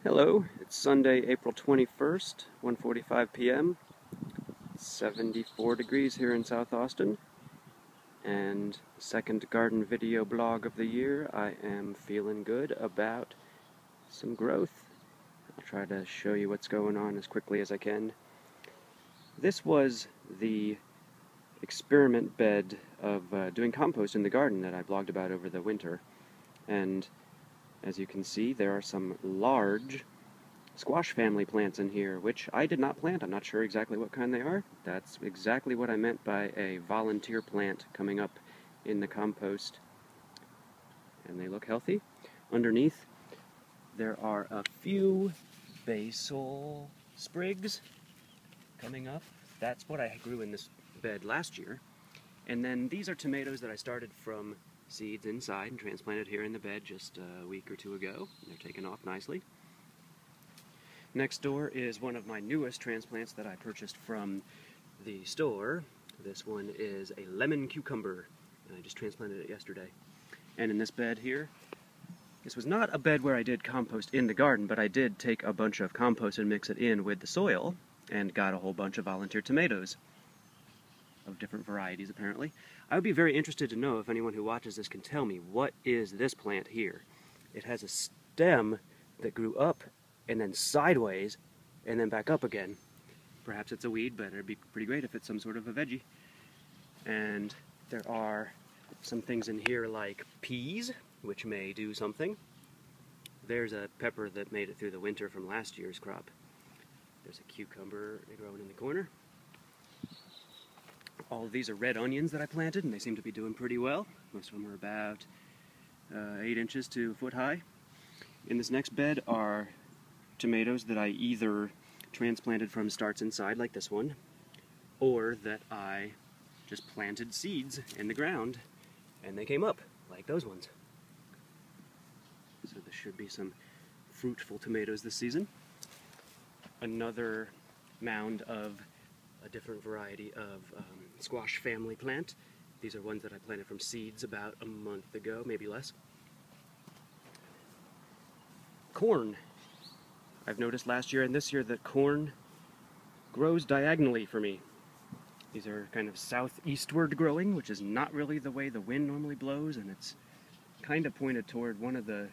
Hello, it's Sunday, April 21st, 1:45 p.m. 74 degrees here in South Austin, and second garden video blog of the year. I am feeling good about some growth. I'll try to show you what's going on as quickly as I can. This was the experiment bed of doing compost in the garden that I blogged about over the winter, and as you can see, there are some large squash family plants in here, which I did not plant. I'm not sure exactly what kind they are. That's exactly what I meant by a volunteer plant coming up in the compost. And they look healthy. Underneath, there are a few basil sprigs coming up. That's what I grew in this bed last year. And then these are tomatoes that I started from seeds inside and transplanted here in the bed just a week or two ago. They're taking off nicely. Next door is one of my newest transplants that I purchased from the store. This one is a lemon cucumber, and I just transplanted it yesterday. And in this bed here, this was not a bed where I did compost in the garden, but I did take a bunch of compost and mix it in with the soil, and got a whole bunch of volunteer tomatoes of different varieties, apparently. I would be very interested to know if anyone who watches this can tell me, what is this plant here? It has a stem that grew up and then sideways, and then back up again. Perhaps it's a weed, but it'd be pretty great if it's some sort of a veggie. And there are some things in here like peas, which may do something. There's a pepper that made it through the winter from last year's crop. There's a cucumber growing in the corner. All of these are red onions that I planted, and they seem to be doing pretty well. Most of them are about 8 inches to a foot high. In this next bed are tomatoes that I either transplanted from starts inside, like this one, or that I just planted seeds in the ground and they came up, like those ones. So there should be some fruitful tomatoes this season. Another mound of a different variety of squash family plant. These are ones that I planted from seeds about a month ago, maybe less. Corn. I've noticed last year and this year that corn grows diagonally for me. These are kind of southeastward growing, which is not really the way the wind normally blows, and it's kind of pointed toward one of the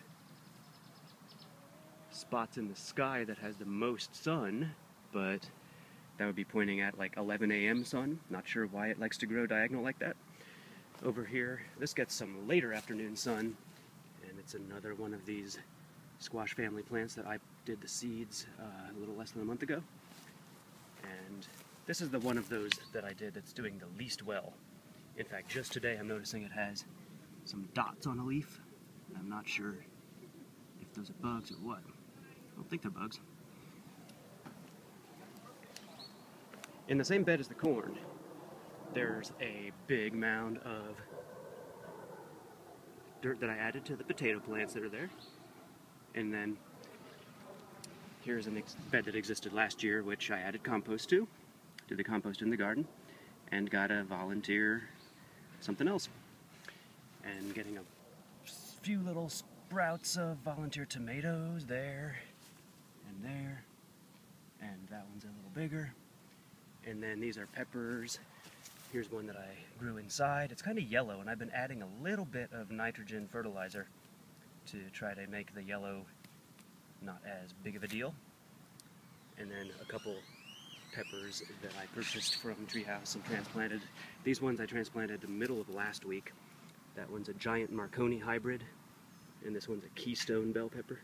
spots in the sky that has the most sun, but that would be pointing at like 11 a.m. sun. Not sure why it likes to grow diagonal like that. Over here, this gets some later afternoon sun, and it's another one of these squash family plants that I did the seeds a little less than a month ago. And this is the one of those that I did that's doing the least well. In fact, just today I'm noticing it has some dots on a leaf. I'm not sure if those are bugs or what. I don't think they're bugs. In the same bed as the corn, there's a big mound of dirt that I added to the potato plants that are there. And then here's a bed that existed last year, which I added compost to. Did the compost in the garden, and got a volunteer something else. And getting a few little sprouts of volunteer tomatoes there, and there, and that one's a little bigger. And then these are peppers. Here's one that I grew inside. It's kind of yellow, and I've been adding a little bit of nitrogen fertilizer to try to make the yellow not as big of a deal. And then a couple peppers that I purchased from Treehouse and transplanted. These ones I transplanted the middle of last week. That one's a giant Marconi hybrid, and this one's a Keystone bell pepper.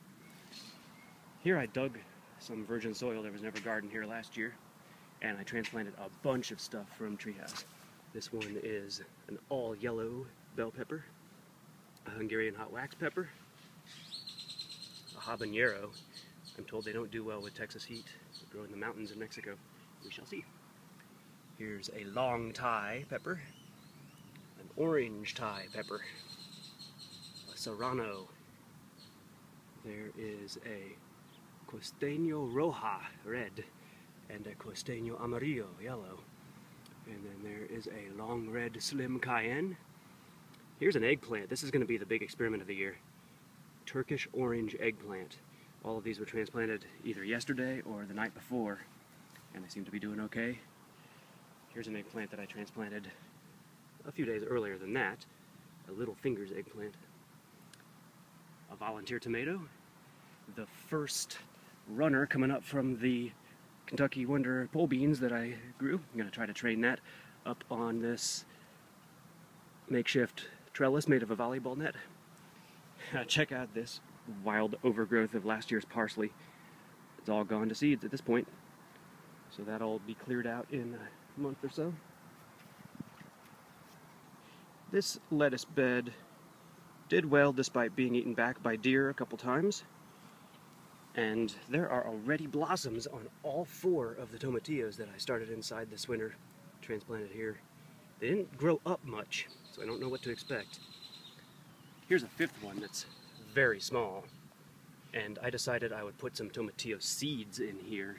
Here I dug some virgin soil. There was never garden here last year, and I transplanted a bunch of stuff from Treehouse. This one is an all yellow bell pepper, a Hungarian hot wax pepper, a habanero. I'm told they don't do well with Texas heat. They grow in the mountains in Mexico. We shall see. Here's a long Thai pepper, an orange Thai pepper, a serrano. There is a costeño roja, red, and a costeño amarillo, yellow. And then there is a long red slim cayenne. Here's an eggplant. This is going to be the big experiment of the year. Turkish orange eggplant. All of these were transplanted either yesterday or the night before, and they seem to be doing okay. Here's an eggplant that I transplanted a few days earlier than that, a Little Fingers eggplant. A volunteer tomato, the first runner coming up from the Kentucky Wonder pole beans that I grew. I'm going to try to train that up on this makeshift trellis made of a volleyball net. Check out this wild overgrowth of last year's parsley. It's all gone to seeds at this point, so that'll be cleared out in a month or so. This lettuce bed did well despite being eaten back by deer a couple times, and there are already blossoms on all 4 of the tomatillos that I started inside this winter, transplanted here. They didn't grow up much, so I don't know what to expect. Here's a 5th one that's very small, and I decided I would put some tomatillo seeds in here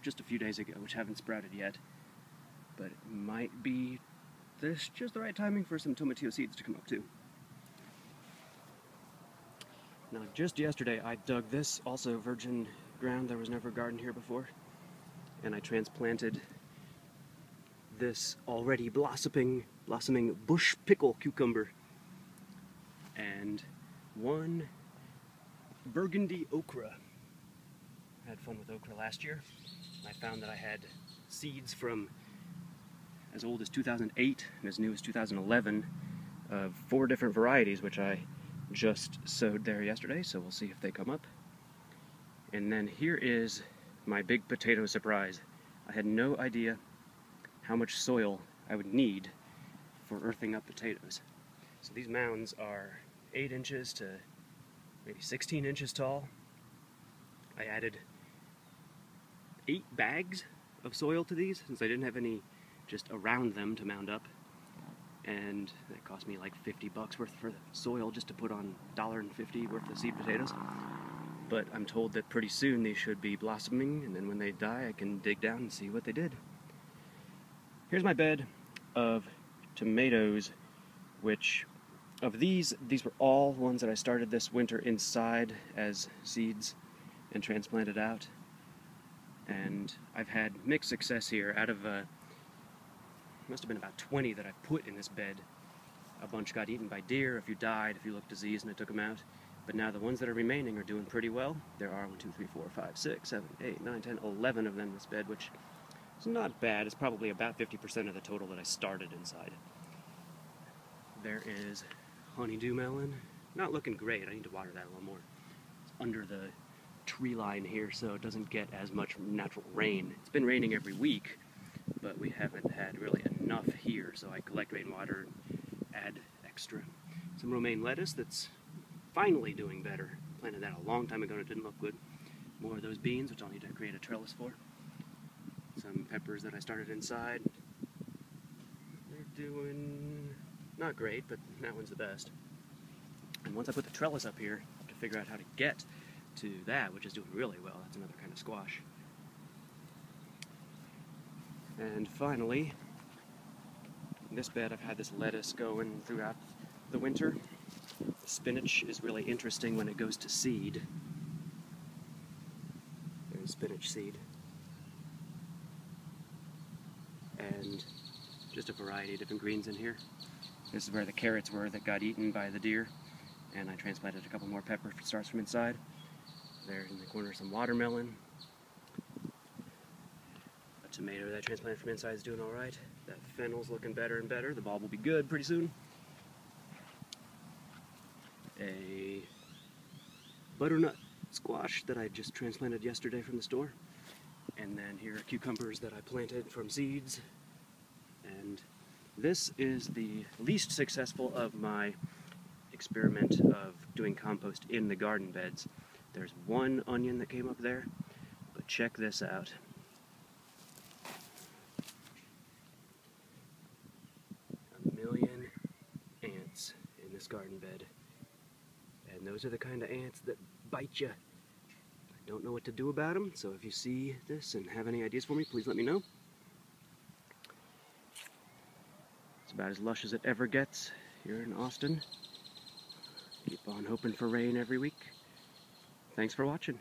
just a few days ago, which haven't sprouted yet, but it might be this just the right timing for some tomatillo seeds to come up too. Now, just yesterday I dug this, also virgin ground. There was never a garden here before, and I transplanted this already blossoming bush pickle cucumber and 1 burgundy okra. I had fun with okra last year. I found that I had seeds from as old as 2008 and as new as 2011 of 4 different varieties, which I just sowed there yesterday, so we'll see if they come up. And then here is my big potato surprise. I had no idea how much soil I would need for earthing up potatoes. So these mounds are 8 inches to maybe 16 inches tall. I added 8 bags of soil to these since I didn't have any just around them to mound up, and that cost me like $50 worth for the soil just to put on $1.50 worth of seed potatoes. But I'm told that pretty soon these should be blossoming, and then when they die I can dig down and see what they did. Here's my bed of tomatoes, which of these were all ones that I started this winter inside as seeds and transplanted out. And I've had mixed success here. Out of must have been about 20 that I've put in this bed. A bunch got eaten by deer, a few died, a few looked diseased, and I took them out. But now the ones that are remaining are doing pretty well. There are 1, 2, 3, 4, 5, 6, 7, 8, 9, 10, 11 of them in this bed, which is not bad. It's probably about 50% of the total that I started inside. There is honeydew melon. Not looking great. I need to water that a little more. It's under the tree line here, so it doesn't get as much natural rain. It's been raining every week, but we haven't had really enough here, so I collect rainwater and add extra. Some romaine lettuce that's finally doing better. Planted that a long time ago and it didn't look good. More of those beans, which I'll need to create a trellis for. Some peppers that I started inside. They're doing not great, but that one's the best. And once I put the trellis up here, I have to figure out how to get to that, which is doing really well. That's another kind of squash. And finally, in this bed I've had this lettuce going throughout the winter. The spinach is really interesting when it goes to seed. There's spinach seed. And just a variety of different greens in here. This is where the carrots were that got eaten by the deer, and I transplanted a couple more pepper starts from inside. There in the corner some watermelon. A tomato that I transplanted from inside is doing alright. That fennel's looking better and better. The bulb will be good pretty soon. A butternut squash that I just transplanted yesterday from the store. And then here are cucumbers that I planted from seeds. And this is the least successful of my experiment of doing compost in the garden beds. There's one onion that came up there, but check this out. A million ants in this garden bed. And those are the kind of ants that bite you. I don't know what to do about them, so if you see this and have any ideas for me, please let me know. It's about as lush as it ever gets here in Austin. Keep on hoping for rain every week. Thanks for watching.